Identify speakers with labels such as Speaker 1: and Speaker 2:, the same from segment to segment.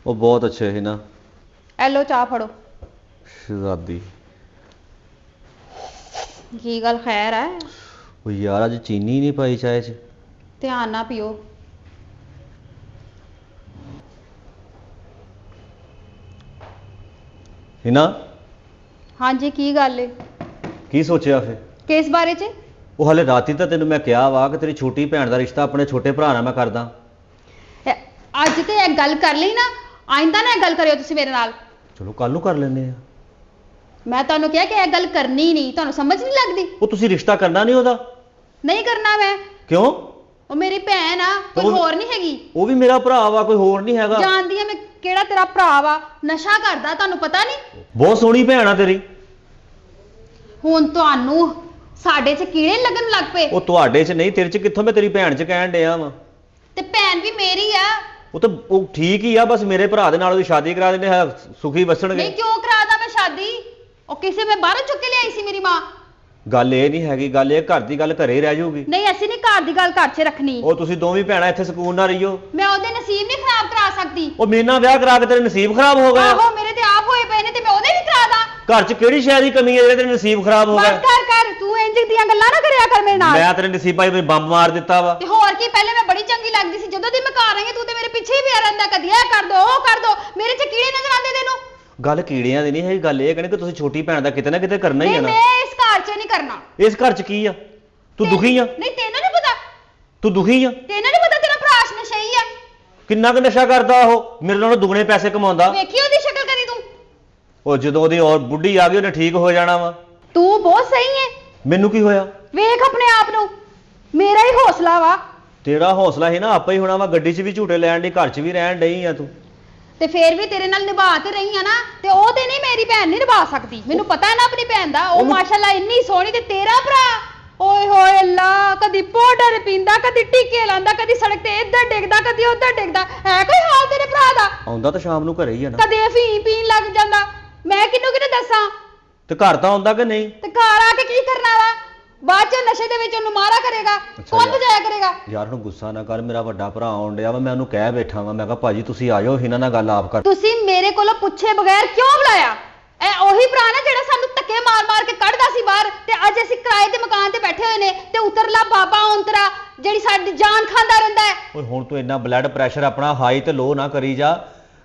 Speaker 1: ਉਹ ਬਹੁਤ ਅੱਛੇ ਸੀ ਨਾ।
Speaker 2: ਐ ਲੋ ਚਾਹ ਫੜੋ।
Speaker 1: ਸ਼ਹਿਜ਼ਾਦੀ।
Speaker 2: ਕੀ ਗੱਲ ਖੈਰ ਹੈ?
Speaker 1: ਉਹ ਯਾਰ ਅੱਜ ਚੀਨੀ ਨਹੀਂ ਪਾਈ ਚਾਹ 'ਚ।
Speaker 2: ਧਿਆਨ ਨਾਲ ਪੀਓ।
Speaker 1: ਹਿਨਾ।
Speaker 2: ਹਾਂਜੀ ਕੀ ਗੱਲ ਏ?
Speaker 1: ਕੀ ਸੋਚਿਆ ਫਿਰ?
Speaker 2: ਕਿਸ ਬਾਰੇ 'ਚ?
Speaker 1: ਉਹ ਹਲੇ ਰਾਤੀ ਤਾਂ ਤੈਨੂੰ ਮੈਂ ਕਿਹਾ ਵਾ ਕਿ ਤੇਰੀ ਛੋਟੀ ਭੈਣ ਦਾ ਰਿਸ਼ਤਾ ਆਪਣੇ ਛੋਟੇ ਭਰਾ ਨਾਲ ਮੈਂ ਕਰਦਾ।
Speaker 2: ਅੱਜ ਤੇ ਇਹ ਗੱਲ ਕਰ ਲਈ ਨਾ, ਆਇੰਦਾ ਨਾ ਇਹ ਗੱਲ ਕਰਿਓ ਤੁਸੀਂ ਮੇਰੇ ਨਾਲ।
Speaker 1: ਚਲੋ ਕੱਲ ਨੂੰ ਕਰ ਲੈਂਦੇ ਆ।
Speaker 2: ਮੈਂ ਤੁਹਾਨੂੰ ਕਿਹਾ ਕਿ ਇਹ ਗੱਲ ਕਰਨੀ ਨਹੀਂ, ਤੁਹਾਨੂੰ ਸਮਝ ਨਹੀਂ ਲੱਗਦੀ?
Speaker 1: ਉਹ ਤੁਸੀਂ ਰਿਸ਼ਤਾ ਕਰਨਾ ਨਹੀਂ ਉਹਦਾ?
Speaker 2: ਨਹੀਂ ਕਰਨਾ ਮੈਂ।
Speaker 1: ਕਿਉਂ?
Speaker 2: ਉਹ ਮੇਰੀ ਭੈਣ ਆ, ਕੋਈ ਹੋਰ ਨਹੀਂ ਹੈਗੀ।
Speaker 1: ਉਹ ਵੀ ਮੇਰਾ ਭਰਾ ਵਾ, ਕੋਈ ਹੋਰ ਨਹੀਂ ਹੈਗਾ।
Speaker 2: ਜਾਣਦੀ ਆ ਮੈਂ ਕਿਹੜਾ ਤੇਰਾ ਭਰਾ ਵਾ, ਨਸ਼ਾ ਕਰਦਾ, ਤੁਹਾਨੂੰ ਪਤਾ ਨਹੀਂ?
Speaker 1: ਬਹੁਤ ਸੋਹਣੀ ਭੈਣ ਆ ਤੇਰੀ।
Speaker 2: ਹੁਣ ਤੁਹਾਨੂੰ ਸਾਡੇ 'ਚ ਕੀੜੇ ਲੱਗਣ ਲੱਗ ਪਏ।
Speaker 1: ਉਹ ਤੁਹਾਡੇ 'ਚ ਨਹੀਂ, ਤੇਰੇ 'ਚ ਕਿੱਥੋਂ? ਮੈਂ ਤੇਰੀ ਭੈਣ 'ਚ ਕਹਿਣ ਡਿਆ ਵਾ।
Speaker 2: ਤੇ ਭੈਣ ਵੀ ਮੇਰੀ ਆ।
Speaker 1: ਉਹ ਠੀਕ ਹੀ ਆ, ਬਸ ਮੇਰੇ ਭਰਾ ਦੇ ਨਾਲ ਉਹਦੀ ਸ਼ਾਦੀ ਕਰਾ ਦਿੰਦੇ ਆ, ਸੁਖੀ ਵਸਣਗੇ।
Speaker 2: ਨਹੀਂ ਕਿਉਂ ਕਰਾਦਾ ਮੈਂ ਸ਼ਾਦੀ? ਉਹ ਕਿਸੇ ਮੈਂ ਬਾਹਰੋਂ ਚੁੱਕ ਕੇ ਲਿਆਈ ਸੀ ਮੇਰੀ ਮਾਂ।
Speaker 1: ਗੱਲ ਇਹ ਨਹੀਂ ਹੈਗੀ, ਗੱਲ ਇਹ ਘਰ ਦੀ ਗੱਲ ਘਰੇ ਰਹਿ ਜਾਊਗੀ।
Speaker 2: ਨਹੀਂ ਅਸੀਂ ਨਹੀਂ ਘਰ ਦੀ ਗੱਲ ਘਰ 'ਚ ਰੱਖਣੀ।
Speaker 1: ਉਹ ਤੁਸੀਂ ਦੋਵੇਂ ਭੈਣਾਂ ਇੱਥੇ ਸਕੂਨ ਨਾਲ ਰਹੀਓ।
Speaker 2: ਮੈਂ ਉਹਦੇ ਨਸੀਬ ਨਹੀਂ ਖਰਾਬ ਕਰਾ ਸਕਦੀ।
Speaker 1: ਉਹ ਮੇਰੇ ਨਾਲ ਵਿਆਹ ਕਰਾ ਕੇ ਤੇਰੇ ਨਸੀਬ ਖਰਾਬ ਹੋ ਗਏ।
Speaker 2: ਆਹੋ ਮੇਰੇ ਤੇ ਆਪ ਹੋਏ ਪਏ ਨੇ, ਤੇ ਮੈਂ ਉਹਦੇ ਵੀ ਕਰਾ ਦਾਂ।
Speaker 1: ਘਰ 'ਚ ਕਿਹੜੀ ਸ਼ੈ ਦੀ ਕਮੀ ਹੈ ਜਿਹੜੇ ਤੇਰੇ ਨਸੀਬ ਖਰਾਬ ਹੋ ਗਏ?
Speaker 2: ਬਸ ਕਰ ਤੂੰ ਇੰਜ ਦੀਆਂ ਗੱਲਾਂ ਨਾ ਕਰਿਆ ਕਰ ਮੇਰੇ ਨਾਲ।
Speaker 1: ਮੈਂ ਤੇਰੇ ਨਸੀਬਾਂ 'ਚ ਬੰਬ ਮਾਰ ਦਿੱਤਾ ਵਾ।
Speaker 2: ਤੇ ਹੋਰ ਕੀ, ਪਹਿਲੇ ਮੈਂ ਬੜੀ ਚੰਗੀ ਲੱਗਦੀ ਸੀ, ਜਦੋਂ ਦੀ ਮੈਂ ਘਰ ਆਈ ਤੂੰ ਤੇ ਮੇਰੇ ਪਿੱਛੇ ਹੀ ਪਿਆ ਰਹਿੰਦਾ, ਕਦੀ ਇਹ ਕਰ ਦੋ ਉਹ ਕਰ ਦੋ। ਮੇਰੇ 'ਚ ਕੀੜੇ ਨਜ਼ਰ ਆਉਂਦੇ ਤੈਨੂੰ?
Speaker 1: ਗੱਲ ਕੀੜਿਆਂ ਦੀ ਨਹੀਂ ਹੈ, ਗੱਲ ਇਹ ਕਹਿੰਦੇ ਕਿ ਤੁਸੀਂ ਛੋਟੀ ਭੈਣ ਦਾ ਕਿਤੇ ਨਾ ਕਿਤੇ ਕਰਨਾ ਹੀ ਹੈ ਨਾ।
Speaker 2: ਮੈਂ ਇਸ ਘਰ 'ਚ ਨਹੀਂ ਕਰਨਾ।
Speaker 1: ਇਸ ਘਰ 'ਚ ਕੀ ਆ? ਤੂੰ ਦੁਖੀ ਆ?
Speaker 2: ਨਹੀਂ ਤੈਨੂੰ ਨਹੀਂ ਪਤਾ?
Speaker 1: ਤੂੰ ਦੁਖੀ ਆ?
Speaker 2: ਤੈਨੂੰ ਨਹੀਂ ਪਤਾ ਤੇਰਾ ਭਰਾ ਨਸ਼ਈ ਆ?
Speaker 1: ਕਿੰਨਾ ਕੁ ਨਸ਼ਾ ਕਰਦਾ ਉਹ, ਮੇਰੇ ਨਾਲੋਂ ਦੁੱਗਣੇ ਪੈਸੇ ਕਮਾਉਂਦਾ।
Speaker 2: ਵੇਖੀ ਉਹਦੀ ਸ਼ਕਲ ਕਰੀ ਤੂੰ?
Speaker 1: ਉਹ ਜਦੋਂ ਉਹਦੀ ਔਰ ਬੁੱਢੀ ਆ ਗਈ ਉਹਨੇ ਠੀਕ ਹੋ ਜਾਣਾ ਵਾ।
Speaker 2: ਤੂੰ ਬਹੁਤ ਸਹੀ ਹੈ।
Speaker 1: ਮੈਨੂੰ ਕੀ ਹੋਇਆ?
Speaker 2: ਵੇਖ ਆਪਣੇ ਆਪ ਨੂੰ, ਮੇਰਾ ਹੀ ਹੌਸਲਾ ਵਾ।
Speaker 1: ਤੇਰਾ ਹੌਸਲਾ ਹੀ ਨਾ ਆਪੇ ਹੀ ਹੋਣਾ ਵਾ, ਗੱਡੀ 'ਚ ਵੀ ਝੂਟੇ ਲੈਣ ਦੀ, ਘਰ 'ਚ ਵੀ ਰਹਿਣ ਡਈ ਆ ਤੂੰ।
Speaker 2: ਤੇ ਫੇਰ ਵੀ ਤੇਰੇ ਨਾਲ ਨਿਭਾ ਤੇ ਰਹੀ ਆ ਨਾ, ਤੇ ਉਹ ਤੇ ਨਹੀਂ ਮੇਰੀ ਭੈਣ ਨਹੀਂ ਨਿਭਾ ਸਕਦੀ। ਮੈਨੂੰ ਪਤਾ ਹੈ ਨਾ ਆਪਣੀ ਭੈਣ ਦਾ, ਉਹ ਮਾਸ਼ਾਅੱਲਾ ਇੰਨੀ ਸੋਹਣੀ। ਤੇ ਤੇਰਾ ਭਰਾ ਓਏ ਹੋਏ ਅੱਲਾ, ਕਦੀ ਪਾਊਡਰ ਪੀਂਦਾ, ਕਦੀ ਟੀਕੇ ਲਾਉਂਦਾ, ਕਦੀ ਸੜਕ ਤੇ ਇੱਧਰ ਡਿੱਗਦਾ, ਕਦੀ ਉੱਧਰ ਡਿੱਗਦਾ। ਹੈ ਕੋਈ ਹਾਲ ਤੇਰੇ ਭਰਾ ਦਾ?
Speaker 1: ਆਉਂਦਾ ਤਾਂ ਸ਼ਾਮ ਨੂੰ ਘਰੇ ਹੀ ਆ ਨਾ।
Speaker 2: ਕਦੇ ਅਫੀਮ ਪੀਣ ਲੱਗ ਜਾਂਦਾ। ਮੈਂ ਕਿਹਨੂੰ ਦੱਸਾਂ?
Speaker 1: ਤੇ ਘਰ ਤਾਂ ਆਉਂਦਾ ਕਿ ਨਹੀਂ?
Speaker 2: ਤੇ ਘਰ ਆ ਕੇ ਕੀ ਕਰਨਾ ਵਾ? ਬਾਅਦ ਚ ਨਸ਼ੇ ਦੇ ਵਿੱਚ ਉਹਨੂੰ ਮਾਰਾ ਕਰੇਗਾ, ਕੌਣ ਬਜਾਇਆ ਕਰੇਗਾ?
Speaker 1: ਯਾਰ ਹੁਣ ਗੁੱਸਾ ਨਾ ਕਰ, ਮੇਰਾ ਵੱਡਾ ਭਰਾ ਆਉਣ ਡਿਆ ਵਾ, ਮੈਂ ਉਹਨੂੰ ਕਹਿ ਬੈਠਾ ਵਾ, ਮੈਂ ਕਿਹਾ ਭਾਜੀ ਤੁਸੀਂ ਆ ਜਾਓ, ਇਹਨਾਂ ਨਾਲ ਗੱਲ ਆਪ ਕਰ।
Speaker 2: ਤੁਸੀਂ ਮੇਰੇ ਕੋਲੋਂ ਪੁੱਛੇ ਬਗੈਰ ਕਿਉਂ ਬੁਲਾਇਆ? ਇਹ ਉਹੀ ਭਰਾ ਨਾ ਜਿਹੜਾ ਸਾਨੂੰ ਧੱਕੇ ਮਾਰ-ਮਾਰ ਕੇ ਕੱਢਦਾ ਸੀ ਬਾਹਰ, ਤੇ ਅੱਜ ਅਸੀਂ ਕਿਰਾਏ ਦੇ ਮਕਾਨ ਤੇ ਬੈਠੇ ਹੋਏ ਨੇ, ਤੇ ਉਤਰਲਾ ਬਾਬਾ ਔਂਤਰਾ ਜਿਹੜੀ ਸਾਡੀ ਜਾਨ ਖਾਂਦਾ ਰਹਿੰਦਾ ਹੈ।
Speaker 1: ਓਏ ਹੁਣ ਤੂੰ ਇੰਨਾ ਬਲੱਡ ਪ੍ਰੈਸ਼ਰ ਆਪਣਾ ਹਾਈ ਤੇ ਲੋ ਨਾ ਕਰੀ ਜਾ,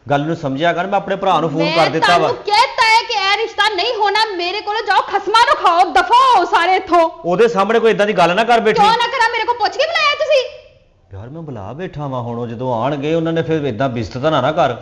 Speaker 1: ਗੱਲ ਨੂੰ ਸਮਝਿਆ ਕਰ। ਮੈਂ ਆਪਣੇ ਭਰਾ ਨੂੰ ਫੋਨ ਕਰ ਦਿੱਤਾ ਵਾ।
Speaker 2: ਮੈਂ ਤੁਹਾਨੂੰ ਕਹਿਤਾ ਹੈ ਕਿ ਇਹ ਰਿਸ਼ਤਾ ਨਹੀਂ ਹੋਣਾ, ਮੇਰੇ ਕੋਲੋਂ ਜਾਓ, ਖਸਮਾਂ ਨੂੰ ਖਾਓ, ਦਫਾ ਹੋ ਸਾਰੇ ਇੱਥੋਂ।
Speaker 1: ਉਹਦੇ ਸਾਹਮਣੇ ਕੋਈ ਇਦਾਂ ਦੀ ਗੱਲ ਨਾ ਕਰ ਬੈਠੀ।
Speaker 2: ਕਿਉਂ ਨਾ ਕਰਾਂ? ਮੇਰੇ ਕੋਲ ਪੁੱਛ ਕੇ ਬੁਲਾਇਆ ਤੁਸੀਂ?
Speaker 1: ਯਾਰ ਮੈਂ ਬੁਲਾ ਬੈਠਾ ਵਾ, ਹੁਣ ਉਹ ਜਦੋਂ ਆਣਗੇ ਉਹਨਾਂ ਨੇ ਫਿਰ ਇਦਾਂ ਬਿਸਤ ਤਾਂ ਨਾ ਕਰ।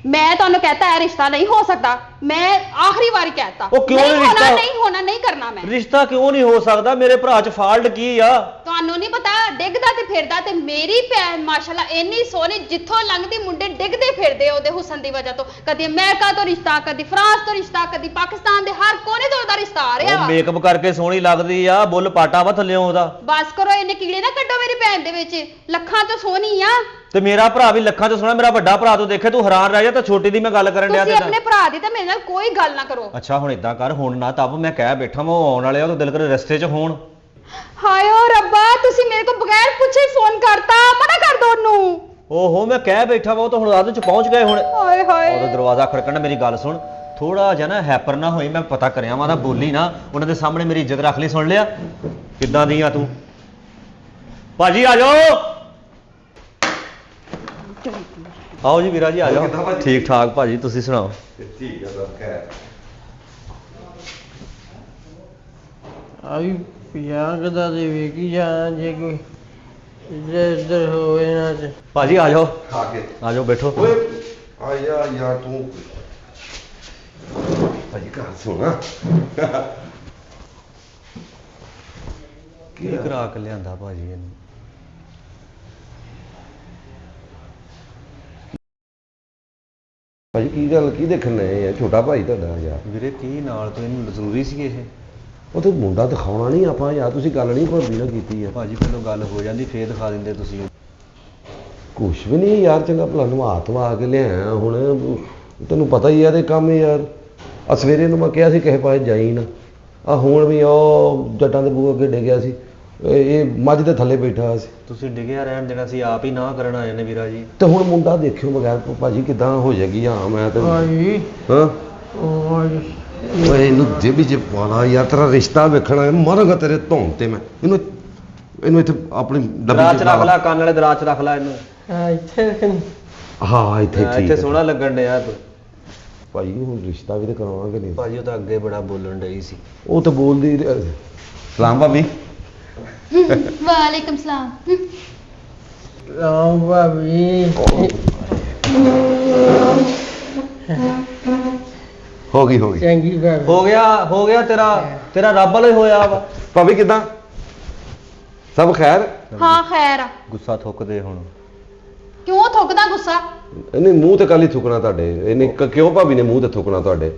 Speaker 2: ਮੈਂ ਤੁਹਾਨੂੰ ਕਹਤਾ ਹੈ ਰਿਸ਼ਤਾ ਨਹੀਂ ਹੋ ਸਕਦਾ, ਮੈਂ ਆਖਰੀ ਵਾਰੀ ਕਹਿਤਾ।
Speaker 1: ਉਹ ਕਿਉਂ ਨਹੀਂ ਰਿਸ਼ਤਾ?
Speaker 2: ਨਹੀਂ ਹੋਣਾ, ਨਹੀਂ ਕਰਨਾ ਮੈਂ
Speaker 1: ਰਿਸ਼ਤਾ ਕਿਉਂ ਨਹੀਂ ਹੋ ਸਕਦਾ? ਮੇਰੇ ਭਰਾ 'ਚ ਫਾਲਟ ਕੀ ਆ?
Speaker 2: ਤੁਹਾਨੂੰ ਨਹੀਂ ਪਤਾ, ਡਿੱਗਦਾ ਤੇ ਫਿਰਦਾ। ਤੇ ਮੇਰੀ ਭੈਣ ਮਾਸ਼ਾਅੱਲਾ ਇੰਨੀ ਸੋਹਣੀ, ਜਿੱਥੋਂ ਲੰਘਦੀ ਮੁੰਡੇ ਡਿੱਗਦੇ ਫਿਰਦੇ ਉਹਦੇ ਹੁਸਨ ਦੀ ਵਜ੍ਹਾ ਤੋਂ। ਕਦੀ ਅਮਰੀਕਾ ਤੋਂ ਰਿਸ਼ਤਾ, ਕਦੀ ਫਰਾਂਸ ਤੋਂ ਰਿਸ਼ਤਾ, ਕਦੀ ਪਾਕਿਸਤਾਨ ਦੇ ਹਰ ਕੋਨੇ ਤੋਂ ਉਹਦਾ ਰਿਸ਼ਤਾ ਆ ਰਿਹਾ ਵਾ।
Speaker 1: ਮੇਕਅਪ ਕਰਕੇ ਸੋਹਣੀ ਲੱਗਦੀ ਆ, ਬੁੱਲ ਪਾਟਾ ਵਾ ਥੱਲਿਓਂ ਉਹਦਾ।
Speaker 2: ਬਸ ਕਰੋ, ਇਹਨੇ ਕੀੜੇ ਨਾ ਕੱਢੋ ਮੇਰੀ ਭੈਣ ਦੇ ਵਿੱਚ। ਲੱਖਾਂ ਤੋਂ ਸੋਹਣੀ ਆ।
Speaker 1: ਤੇ ਮੇਰਾ ਭਰਾ ਵੀ ਲੱਖਾਂ ਤੋਂ ਸੋਹਣਾ। ਮੇਰਾ ਵੱਡਾ ਭਰਾ ਤੋਂ ਦੇਖੇ ਤੂੰ ਹੈਰਾਨ ਰਹਿ ਜਾ, ਤਾਂ ਛੋਟੀ ਦੀ ਮੈਂ ਗੱਲ ਕਰਨ ਡਿਆ।
Speaker 2: ਤੁਸੀਂ ਆਪਣੇ ਭਰਾ ਦੀ ਤਾਂ ਮੇਰੇ ਨਾਲ ਕੋਈ ਗੱਲ ਨਾ ਕਰੋ।
Speaker 1: ਅੱਛਾ ਹੁਣ ਇਦਾਂ ਕਰ, ਹੁਣ ਨਾ ਤਬ ਮੈਂ ਕਹਿ ਬੈਠਾ ਮੈਂ, ਉਹ ਆਉਣ ਵਾਲੇ ਆ, ਉਹ ਦਿਲ ਕਰੇ ਰਸਤੇ 'ਚ ਹੋਣ।
Speaker 2: ਹਾਏ ਓ ਰੱਬਾ, ਤੁਸੀਂ ਮੇਰੇ ਕੋਲ ਬਗੈਰ ਪੁੱਛੇ ਫੋਨ ਕਰਤਾ, ਮਨਾ ਕਰ ਦੋ ਉਹਨੂੰ।
Speaker 1: ਓਹੋ ਮੈਂ ਕਹਿ ਬੈਠਾ ਵਾ, ਉਹ ਤਾਂ ਹੁਣ ਰਾਤ 'ਚ ਪਹੁੰਚ ਗਏ ਹੁਣ।
Speaker 2: ਹਾਏ ਹਾਏ,
Speaker 1: ਉਹਦਾ ਦਰਵਾਜ਼ਾ ਖੜਕਣ। ਮੇਰੀ ਗੱਲ ਸੁਣ, ਥੋੜਾ ਜਿਹਾ ਨਾ ਹੈਪਰ ਨਾ ਹੋਈ, ਮੈਂ ਪਤਾ ਕਰਿਆ ਵਾ, ਤਾਂ ਬੋਲੀ ਨਾ ਉਹਨਾਂ ਦੇ ਸਾਹਮਣੇ, ਮੇਰੀ ਇੱਜ਼ਤ ਰੱਖ ਲਈ। ਸੁਣ ਲਿਆ ਕਿੱਦਾਂ ਦੀ ਆ ਤੂੰ? ਭਾਜੀ ਆ ਜਾਓ। ਆਓ ਜੀ ਵੀਰਾ ਜੀ, ਆ ਜਾਓ। ਠੀਕ ਠਾਕ ਭਾਜੀ, ਤੁਸੀਂ ਸੁਣਾਓ?
Speaker 3: ਠੀਕ ਹੈ ਸਭ ਖੈਰ।
Speaker 4: ਆਈ ਪਿਆਗਦਾ ਦੇ ਵੇਖੀ ਜਾਂ ਜੇ ਕੋਈ ਇੱਧਰ ਹੋਵੇ ਨਾ ਤੇ।
Speaker 1: ਭਾਜੀ ਆ ਜਾਓ,
Speaker 3: ਖਾ ਕੇ
Speaker 1: ਆ ਜਾਓ, ਬੈਠੋ।
Speaker 3: ਓਏ ਆ ਯਾਰ ਤੂੰ ਭਾਜੀ ਘਰ ਸੁਣਾ
Speaker 1: ਕੀ ਕਰਾ ਕੇ ਲਿਆਂਦਾ ਭਾਜੀ ਇਹਨੂੰ?
Speaker 3: ਭਾਜੀ ਕੀ ਗੱਲ, ਕੀ ਦੇਖਣ ਆਏ ਆ? ਛੋਟਾ ਭਾਈ ਤੁਹਾਡਾ ਯਾਰ।
Speaker 1: ਵੀਰੇ ਕੀ ਨਾਲ ਤੋਂ ਇਹਨੂੰ ਜ਼ਰੂਰੀ ਸੀ ਇਹ?
Speaker 3: ਉਹ ਤੇ ਮੁੰਡਾ ਦਿਖਾਉਣਾ ਨਹੀਂ ਆਪਾਂ ਯਾਰ, ਤੁਸੀਂ ਗੱਲ ਨਹੀਂ ਭਾਬੀ ਨਾਲ ਕੀਤੀ ਆ।
Speaker 1: ਭਾਜੀ ਪਹਿਲਾਂ ਗੱਲ ਹੋ ਜਾਂਦੀ, ਫੇਰ ਦਿਖਾ ਦਿੰਦੇ ਤੁਸੀਂ।
Speaker 3: ਕੁਛ ਵੀ ਨਹੀਂ ਯਾਰ, ਚੰਗਾ ਭਲਾ ਨਵਾ ਧਵਾ ਕੇ ਲਿਆਇਆ। ਹੁਣ ਤੈਨੂੰ ਪਤਾ ਹੀ ਆ ਤੇ ਕੰਮ ਯਾਰ। ਆ ਸਵੇਰੇ ਨੂੰ ਮੈਂ ਕਿਹਾ ਸੀ ਕਿਸੇ ਪਾਸੇ ਜਾਈ ਨਾ, ਆ ਹੁਣ ਵੀ ਉਹ ਜੱਟਾਂ ਦੇ ਬੂਹੇ ਅੱਗੇ ਡਿੱਗਿਆ ਸੀ। ਇਹ ਮੱਝ ਦੇ ਥੱਲੇ ਬੈਠਾ ਸੀ
Speaker 1: ਤੁਸੀਂ ਡਿੱਗਿਆ ਰਹਿਣ ਦੇਣਾ ਸੀ, ਆਪ ਹੀ ਨਾ ਕਰਨ ਆਏ ਨੇ ਵੀਰਾ ਜੀ।
Speaker 3: ਤੇ ਹੁਣ ਮੁੰਡਾ ਦੇਖਿਓ ਬਗੈਰ ਭਾਜੀ ਕਿਦਾਂ ਹੋ ਜਾਏਗੀ। ਹਾਂ ਮੈਂ ਤੇ
Speaker 4: ਭਾਈ
Speaker 3: ਹਾਂ
Speaker 4: ਓਏ
Speaker 3: ਓਏ ਇਹਨੂੰ ਜੇਬੀ ਜੇ ਪਾਲਾ ਯਾਰ, ਤੇਰਾ ਰਿਸ਼ਤਾ ਵੇਖਣਾ ਹੈ, ਮਰਾਂਗਾ ਤੇਰੇ ਧੌਣ ਤੇ ਮੈਂ। ਇਹਨੂੰ ਇੱਥੇ ਆਪਣੀ
Speaker 1: ਦਰਾਜ ਚ
Speaker 3: ਲਾ
Speaker 1: ਰੱਖ ਲੈ, ਕੰਨ ਵਾਲੇ ਦਰਾਜ ਚ ਰੱਖ ਲੈ ਇਹਨੂੰ।
Speaker 4: ਇੱਥੇ
Speaker 3: ਹਾਂ ਇੱਥੇ ਠੀਕ
Speaker 1: ਇੱਥੇ
Speaker 3: ਹੈ
Speaker 1: ਸੋਹਣਾ ਲੱਗਣ ਡਿਆ ਤੂੰ।
Speaker 3: ਭਾਈ ਹੁਣ ਰਿਸ਼ਤਾ ਵੀ ਤੇ ਕਰਾਵਾਂਗੇ ਨਹੀਂ।
Speaker 1: ਭਾਜੀ ਉਹ ਤਾਂ ਅੱਗੇ ਬੜਾ ਬੋਲਣ ਡਈ ਸੀ।
Speaker 3: ਉਹ ਤਾਂ ਬੋਲਦੀ ਸਲਾਮ ਭਾਬੀ।
Speaker 2: ਵਾਲੇਕਮ ਸਲਾਮ।
Speaker 4: ਰਾਮ ਭਾਬੀ
Speaker 3: ਹੋ ਗਈ
Speaker 4: ਚੰਗੀ ਭਾਬੀ
Speaker 1: ਹੋ ਗਿਆ ਤੇਰਾ ਰੱਬ ਵਾਲਾ ਹੀ ਹੋਇਆ ਵਾ।
Speaker 3: ਭਾਬੀ ਕਿਦਾਂ, ਸਭ ਖੈਰ?
Speaker 2: ਹਾਂ ਖੈਰ ਆ।
Speaker 1: ਗੁੱਸਾ ਥੁੱਕਦੇ ਹੁਣ।
Speaker 2: ਕਿਉਂ ਥੁੱਕਦਾ ਗੁੱਸਾ?
Speaker 3: ਇਹਨੇ ਮੂੰਹ ਤੇ ਕੱਲ ਹੀ ਥੁੱਕਣਾ ਤੁਹਾਡੇ। ਇਹਨੇ ਕਿਉਂ ਭਾਬੀ ਨੇ ਮੂੰਹ ਤੇ ਥੁੱਕਣਾ ਤੁਹਾਡੇ?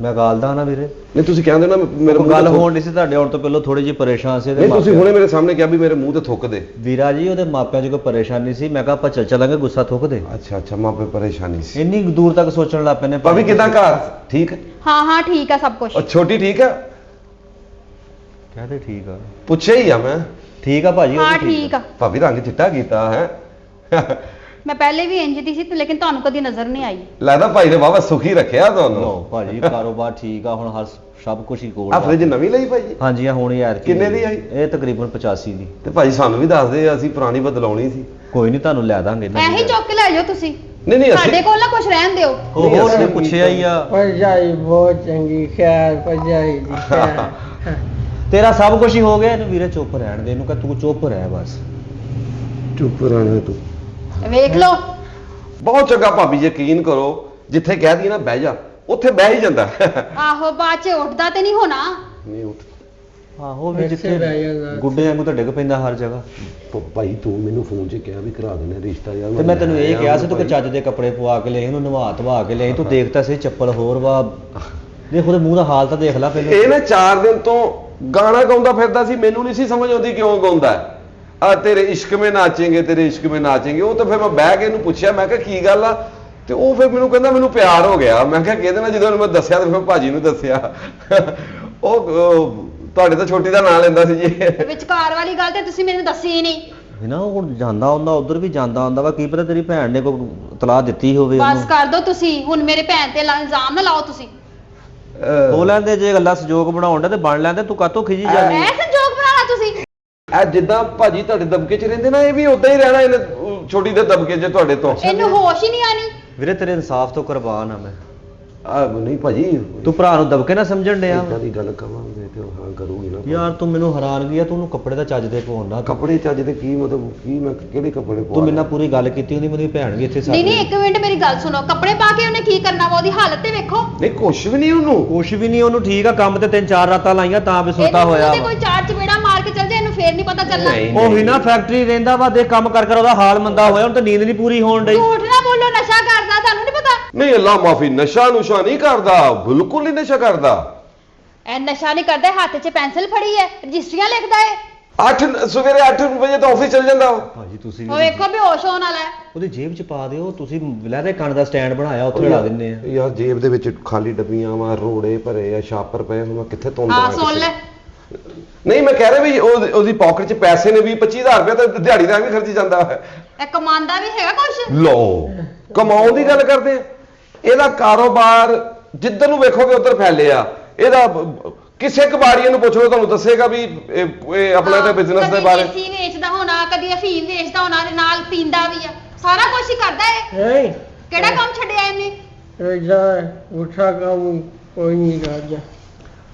Speaker 1: ਮੈਂ ਗਾਲਦਾ ਨਾ ਵੀਰੇ।
Speaker 3: ਨਹੀਂ ਤੁਸੀਂ ਕਹਿੰਦੇ ਨਾ ਮੇਰੇ
Speaker 1: ਉਹ
Speaker 3: ਮੂੰਹ
Speaker 1: ਗੱਲ
Speaker 3: ਤੇ
Speaker 1: ਹੋਣ ਨਹੀਂ ਸੀ ਤੁਹਾਡੇ ਆਉਣ ਤੋਂ ਪਹਿਲਾਂ ਥੋੜੀ ਜਿਹੀ ਪਰੇਸ਼ਾਨ ਸੀ ਇਹਦੇ
Speaker 3: ਨਹੀਂ ਤੁਸੀਂ
Speaker 1: ਮਾਪਿਆਂ।
Speaker 3: ਹੁਣੇ ਮੇਰੇ ਸਾਹਮਣੇ ਕਿਹਾ ਵੀ ਮੇਰੇ ਮੂੰਹ ਤੇ ਥੁੱਕ ਦੇ।
Speaker 1: ਵੀਰਾ ਜੀ ਉਹਦੇ ਮਾਪਿਆਂ 'ਚ ਕੋਈ ਪਰੇਸ਼ਾਨੀ ਸੀ, ਮੈਂ ਕਿਹਾ ਆਪਾਂ ਚੱਲਾਂਗੇ, ਗੁੱਸਾ ਥੁੱਕਦੇ।
Speaker 3: ਅੱਛਾ ਮਾਪੇ ਪਰੇਸ਼ਾਨੀ ਸੀ।
Speaker 1: ਇੰਨੀ ਦੂਰ ਤੱਕ ਸੋਚਣ ਲੱਗ ਪਏ ਨੇ।
Speaker 3: ਭਾਬੀ ਕਿਦਾਂ ਘਰ ਠੀਕ?
Speaker 2: ਹਾਂ ਠੀਕ ਆ ਸਭ ਕੁਝ।
Speaker 3: ਔਰ ਛੋਟੀ ਠੀਕ ਹੈ?
Speaker 1: ਕਹਦੇ ਠੀਕ ਆ।
Speaker 3: ਪੁੱਛਿਆ ਹੀ ਆ ਮੈਂ।
Speaker 1: ਠੀਕ ਆ ਭਾਜੀ, ਉਹ
Speaker 2: ਹਾਂ
Speaker 1: ਵੀ
Speaker 2: ਠੀਕ ਆ।
Speaker 3: ਭਾਬੀ ਰੰਗ ਚਿੱਟਾ ਕੀਤਾ ਹੈ।
Speaker 2: ਮੈਂ ਪਹਿਲੇ ਵੀ ਇੰਜ ਦੀ ਸੀ ਲੇਕਿਨ ਤੁਹਾਨੂੰ ਕਦੀ ਨਜ਼ਰ ਨਹੀਂ ਆਈ।
Speaker 3: ਲੱਗਦਾ ਭਾਈ ਨੇ ਬਾਬਾ ਸੁਖੀ ਰੱਖਿਆ ਤੁਹਾਨੂੰ।
Speaker 1: ਲੋ ਭਾਜੀ ਕਾਰੋਬਾਰ ਠੀਕ ਆ ਹੁਣ, ਹਰ ਸਭ ਕੁਝ ਹੀ ਕੋਲ
Speaker 3: ਆ ਫ੍ਰਿਜ ਨਵੀਂ ਲਈ ਭਾਈ?
Speaker 1: ਹਾਂਜੀ ਆ ਹੁਣ ਯਾਰ।
Speaker 3: ਕਿੰਨੇ ਦੀ ਆਈ?
Speaker 1: ਇਹ ਤਕਰੀਬਨ 85 ਦੀ।
Speaker 3: ਤੇ ਭਾਈ ਸਾਨੂੰ ਵੀ ਦੱਸ ਦੇ, ਅਸੀਂ ਪੁਰਾਣੀ ਬਦਲਾਉਣੀ ਸੀ।
Speaker 1: ਕੋਈ ਨਹੀਂ ਤੁਹਾਨੂੰ ਲੈ ਦਾਂਗੇ।
Speaker 2: ਐਹੀ ਚੁੱਕ ਕੇ ਲੈ ਜਾਓ ਤੁਸੀਂ।
Speaker 3: ਨਹੀਂ
Speaker 2: ਸਾਡੇ
Speaker 3: ਅਸੀਂ
Speaker 2: ਕੋਲ ਨਾ ਕੁਝ ਰਹਿਣ ਦਿਓ।
Speaker 1: ਹੋਰ ਨੇ ਪੁੱਛਿਆ ਹੀ ਆ।
Speaker 4: ਭਰਜਾਈ ਬਹੁਤ ਚੰਗੀ, ਖੈਰ ਭਰਜਾਈ ਦੀ ਖੈਰ।
Speaker 1: ਤੇਰਾ ਸਭ ਕੁਝ ਹੀ ਹੋ ਗਿਆ, ਇਹਨੂੰ ਵੀਰੇ ਚੁੱਪ ਰਹਿਣ ਦੇ, ਇਹਨੂੰ ਕਹ ਤੂੰ ਚੁੱਪ ਰਹਿ ਬਸ।
Speaker 3: ਚੁੱਪ ਰਹਿਣਾ ਤੂੰ।
Speaker 2: ਵੇਖ ਲਓ
Speaker 3: ਬਹੁਤ ਚੰਗਾ ਭਾਬੀ, ਯਕੀਨ ਕਰੋ ਜਿੱਥੇ ਕਹਿ ਦਈਏ ਨਾ ਬਹਿ ਜਾ, ਉੱਥੇ ਬਹਿ ਹੀ ਜਾਂਦਾ।
Speaker 2: ਆਹੋ ਬਾਅਦ ਚ ਉੱਠਦਾ ਤੇ ਨਹੀਂ ਹੋਣਾ।
Speaker 3: ਨਹੀਂ ਉੱਠ
Speaker 1: ਆਹੋ ਵੀ
Speaker 4: ਵੈਸੇ
Speaker 1: ਜਿੱਥੇ
Speaker 4: ਬਹਿ ਜਾਂਦਾ।
Speaker 1: ਗੁੱਡੇ ਵਾਂਗੂ ਤਾਂ ਡਿੱਗ ਪੈਂਦਾ ਹਰ ਜਗ੍ਹਾ।
Speaker 3: ਭਾਈ ਤੂੰ ਮੈਨੂੰ ਫੋਨ 'ਚ ਕਿਹਾ ਵੀ ਕਰਾ ਦੇਣਾ ਰਿਸ਼ਤਾ ਯਾਰ।
Speaker 1: ਤੇ ਮੈਂ ਤੈਨੂੰ ਇਹ ਕਿਹਾ ਸੀ ਤੂੰ ਕਿ ਚੱਜ ਦੇ ਕੱਪੜੇ ਪਵਾ ਕੇ ਲੈ, ਇਹਨੂੰ ਨਵਾ ਧਵਾ ਕੇ ਲੈ, ਤੂੰ ਦੇਖਤਾ ਸੀ ਚੱਪਲ ਹੋਰ ਵਾ। ਦੇਖ ਉਹਦੇ ਮੂੰਹ ਦਾ ਹਾਲ ਤਾਂ ਦੇਖ ਲੈ ਪਹਿਲੇ।
Speaker 3: ਇਹ ਨਾ 4 ਦਿਨ ਤੋਂ ਗਾਣਾ ਗਾਉਂਦਾ ਫਿਰਦਾ ਸੀ, ਮੈਨੂੰ ਨਹੀਂ ਸੀ ਸਮਝ ਆਉਂਦੀ ਕਿਉਂ ਗਾਉਂਦਾ ਹੈ। ਆ ਤੇਰੇ ਇਸ਼ਕ ਮੇ ਨਾਚेंगे, ਤੇਰੇ ਇਸ਼ਕ ਮੇ ਨਾਚेंगे। ਉਹ ਤਾਂ ਫਿਰ ਮੈਂ ਬਹਿ ਕੇ ਇਹਨੂੰ ਪੁੱਛਿਆ, ਮੈਂ ਕਿਹਾ ਕੀ ਗੱਲ ਆ, ਤੇ ਉਹ ਫਿਰ ਮੈਨੂੰ ਕਹਿੰਦਾ ਮੈਨੂੰ ਪਿਆਰ ਹੋ ਗਿਆ। ਮੈਂ ਕਿਹਾ ਕਿਹਦੇ ਨਾਲ? ਜਦੋਂ ਮੈਂ ਦੱਸਿਆ ਤੇ ਫਿਰ ਭਾਜੀ ਨੂੰ ਦੱਸਿਆ। ਉਹ ਤੁਹਾਡੇ ਤਾਂ ਛੋਟੀ ਦਾ ਨਾਂ ਲੈਂਦਾ ਸੀ ਜੀ।
Speaker 2: ਵਿਚਕਾਰ ਵਾਲੀ ਗੱਲ ਤੇ ਤੁਸੀਂ ਮੈਨੂੰ ਦੱਸੀ ਹੀ ਨਹੀਂ।
Speaker 1: ਨਾ ਹੁਣ ਜਾਂਦਾ ਹੁੰਦਾ, ਉਧਰ ਵੀ ਜਾਂਦਾ ਹੁੰਦਾ ਵਾ, ਕੀ ਪਤਾ ਤੇਰੀ ਭੈਣ ਨੇ ਕੋਈ ਤਲਾਹ ਦਿੱਤੀ ਹੋਵੇ
Speaker 2: ਬਸ
Speaker 1: ਉਹਨੂੰ।
Speaker 2: ਕਰ ਦੋ ਤੁਸੀਂ ਹੁਣ, ਮੇਰੇ ਭੈਣ ਤੇ ਇਲਜ਼ਾਮ ਨਾ ਲਾਓ ਤੁਸੀਂ।
Speaker 1: ਹੋ ਲੈਂਦੇ ਜੇ ਗੱਲਾਂ ਸੰਜੋਗ ਬਣਾਉਣ ਦਾ ਤੇ ਬਣ ਲੈਂਦੇ, ਤੂੰ ਕਾਤੋਂ ਖਿਜੀ ਜਾਂਦੀ?
Speaker 2: ਐ ਸੰਜੋਗ ਬਣਾਉਣਾ ਤੁਸੀਂ।
Speaker 3: ਇਹ ਜਿੱਦਾਂ ਭਾਜੀ ਤੁਹਾਡੇ ਦਬਕੇ 'ਚ ਰਹਿੰਦੇ ਨਾ, ਇਹ ਵੀ ਉਦਾਂ ਹੀ ਰਹਿਣਾ ਇਹਨੇ ਛੋਟੀ ਦੇ ਦਬਕੇ 'ਚ ਤੁਹਾਡੇ ਤੋਂ।
Speaker 2: ਇਹਨੂੰ ਹੋਸ਼ ਹੀ ਨਹੀਂ ਆਣੀ।
Speaker 1: ਵੀਰੇ ਤੇਰੇ ਇਨਸਾਫ ਤੋਂ ਕੁਰਬਾਨ ਆ ਮੈਂ।
Speaker 3: ਨਹੀਂ ਭਾਜੀ,
Speaker 1: ਤੂੰ ਭਰਾ ਨੂੰ ਦਬਕੇ ਨਾ ਸਮਝਣ ਡਿਆ।
Speaker 3: ਇਦਾਂ ਦੀ ਗੱਲ ਕਵਾਂਗੇ ਤੇ ਉਹ ਹਾਂ ਕਰੂਗੀ ਨਾ।
Speaker 1: ਯਾਰ ਤੂੰ ਮੈਨੂੰ ਹੈਰਾਨਗੀ ਆ, ਤੂੰ ਉਹਨੂੰ ਕੱਪੜੇ ਦਾ ਚੱਜ ਦੇ ਪਾਉਂਦਾ।
Speaker 3: ਕੱਪੜੇ ਚੱਜ ਦੇ ਕੀ ਮਤਲਬ ਕੀ, ਮੈਂ ਕਿਹੜੇ ਕੱਪੜੇ
Speaker 1: ਤੂੰ ਮੇਰੇ ਨਾਲ ਪੂਰੀ ਗੱਲ ਕੀਤੀ ਹੁੰਦੀ, ਮੇਰੀ ਭੈਣ ਵੀ ਇੱਥੇ
Speaker 2: ਨਹੀਂ ਇੱਕ ਮਿੰਟ ਮੇਰੀ ਗੱਲ ਸੁਣੋ। ਕੱਪੜੇ ਪਾ ਕੇ ਉਹਨੇ ਕੀ ਕਰਨਾ ਵਾ? ਉਹਦੀ ਹਾਲਤ ਤੇ ਵੇਖੋ।
Speaker 3: ਨਹੀਂ ਕੁਛ ਵੀ ਨਹੀਂ ਉਹਨੂੰ।
Speaker 1: ਕੁਛ ਵੀ ਨਹੀਂ ਉਹਨੂੰ, ਠੀਕ ਆ ਕੰਮ ਤੇ 3-4 ਰਾਤਾਂ ਲਾਈਆਂ ਤਾਂ ਵੀ ਸੁੱਤਾ ਹੋਇਆ
Speaker 2: ਇਹਦੇ ਕੋਈ ਚਾਰ ਚਪੇੜਾ ਮਾਰ ਕੇ ਚੱਲ ਜਾ, ਇਹਨੂੰ ਫੇਰ ਨਹੀਂ ਪਤਾ ਚੱਲਣਾ।
Speaker 1: ਉਹ ਵੀ ਨਾ ਫੈਕਟਰੀ ਰਹਿੰਦਾ ਵਾ, ਦੇ ਕੰਮ ਕਰ ਉਹਦਾ ਹਾਲ ਮੰਦਾ ਹੋਇਆ, ਹੁਣ ਤਾਂ ਨੀਂਦ ਨਹੀਂ ਪੂਰੀ ਹੋਣ ਡਈ।
Speaker 2: ਝੂਠ ਨਾ ਬੋਲੋ, ਨਸ਼ਾ ਕਰਦਾ, ਤੁਹਾਨੂੰ ਨਹੀਂ ਪਤਾ।
Speaker 3: ਨਹੀਂ ਅੱਲਾ ਮਾਫੀ, ਨਸ਼ਾ ਨੁਸ਼ਾ ਨਹੀਂ ਕਰਦਾ, ਬਿਲਕੁਲ ਨਹੀਂ ਨਸ਼ਾ ਕਰਦਾ।
Speaker 2: ਐ ਨਸ਼ਾ ਨਹੀਂ ਕਰਦਾ, ਹੱਥ 'ਚ ਪੈਨਸਲ ਫੜੀ ਹੈ, ਰਜਿਸਟਰੀਆਂ ਲਿਖਦਾ ਹੈ।
Speaker 3: ਸਵੇਰੇ 8 ਵਜੇ ਤਾਂ ਆਫਿਸ ਚਲ ਜਾਂਦਾ ਉਹ।
Speaker 1: ਭਾਜੀ ਤੁਸੀਂ
Speaker 2: ਉਹ ਵੇਖੋ ਬੇਹੋਸ਼ ਹੋਣ ਵਾਲਾ ਹੈ।
Speaker 1: ਉਹਦੀ ਜੇਬ 'ਚ ਪਾ ਦਿਓ, ਤੁਸੀਂ ਲੈਦੇ ਕੰਨ ਦਾ ਸਟੈਂਡ ਬਣਾਇਆ, ਉੱਥੇ ਲਾ ਦਿੰਨੇ ਆ।
Speaker 3: ਯਾਰ ਜੇਬ ਦੇ ਵਿੱਚ ਖਾਲੀ ਡੱਬੀਆਂ ਵਾ, ਰੋੜੇ ਭਰੇ ਆ, ਸ਼ਾਪਰ ਪਏ, ਹੁਣ ਮੈਂ ਕਿੱਥੇ ਤੁੰਨ
Speaker 2: ਹਾਂ ਸੁਣ ਲੈ।
Speaker 3: ਨਹੀਂ ਮੈਂ ਕਹਿ ਰਿਹਾ ਵੀ ਉਹਦੀ ਪਾਕਟ 'ਚ ਪੈਸੇ ਨੇ 20-25 ਹਜ਼ਾਰ ਰੁਪਏ ਤਾਂ ਦਿਹਾੜੀ ਦਾ ਵੀ ਖਰਚੀ ਜਾਂਦਾ ਹੈ।
Speaker 2: ਇਹ ਕਮਾਉਂਦਾ ਵੀ ਹੈਗਾ ਕੁਛ।
Speaker 3: ਲੋ ਕਮਾਉਣ ਦੀ ਗੱਲ ਕਰਦੇ ਆ। ਇਹਦਾ ਕਾਰੋਬਾਰ ਜਿੱਧਰ ਨੂੰ ਵੇਖੋਗੇ ਉਧਰ ਫੈਲਿਆ। ਇਹਦਾ ਕਿਸੇ ਕਬਾੜੀਏ ਨੂੰ ਪੁੱਛੋ ਤੁਹਾਨੂੰ ਦੱਸੇਗਾ ਵੀ ਇਹ ਆਪਣਾ ਤੇ ਬਿਜ਼ਨਸ ਦੇ ਬਾਰੇ।
Speaker 2: ਕਦੀ ਵੇਚਦਾ ਹੋਣਾ, ਕਦੀ ਅਫੀਮ ਵੇਚਦਾ ਹੋਣਾ, ਤੇ ਨਾਲ ਪੀਂਦਾ ਵੀ ਆ। ਸਾਰਾ ਕੁਝ ਹੀ ਕਰਦਾ ਹੈ।
Speaker 4: ਨਹੀਂ
Speaker 2: ਕਿਹੜਾ ਕੰਮ ਛੱਡਿਆ ਇਹਨੇ?
Speaker 4: ਰਜਾ ਉਠਾ ਕੰਮ ਕੋਈ ਨਹੀਂ ਕਰਦਾ।